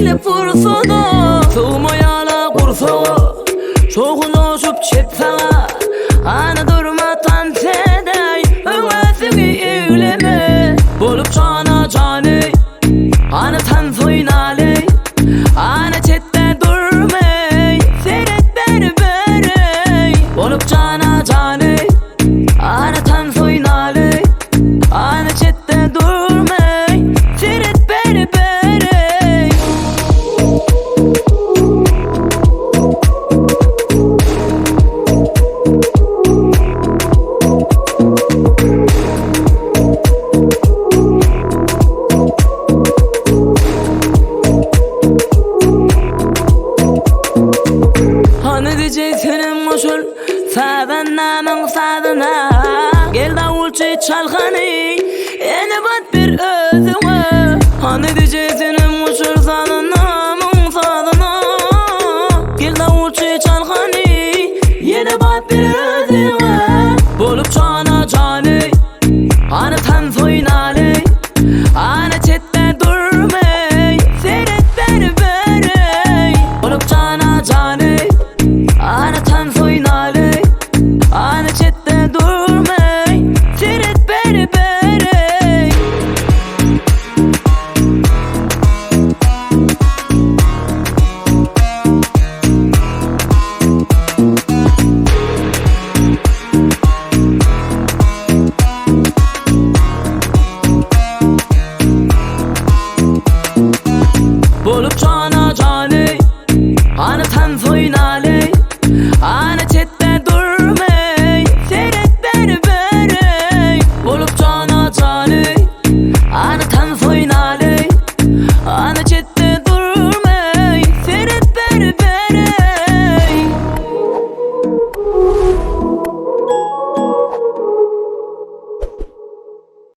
gelip vursa da sığmayala kursağa çoğulaşıp çepsağa ana durma tanseday ömesini eyleme bolup cana canı ana tan soynaley ana çette durmay seyret beni berey bolup cana canı ana tan soynaley ana çette durmay seyret beni berey Hani diyeceksin usul Sadan namın sadına Gel davulcu çalkanı Ene bat bir özüme Hani diyeceksin usul Sadan namın sadına Gel davulcu çalkanı Yine bat bir özüme Bolup cana canı Hani tan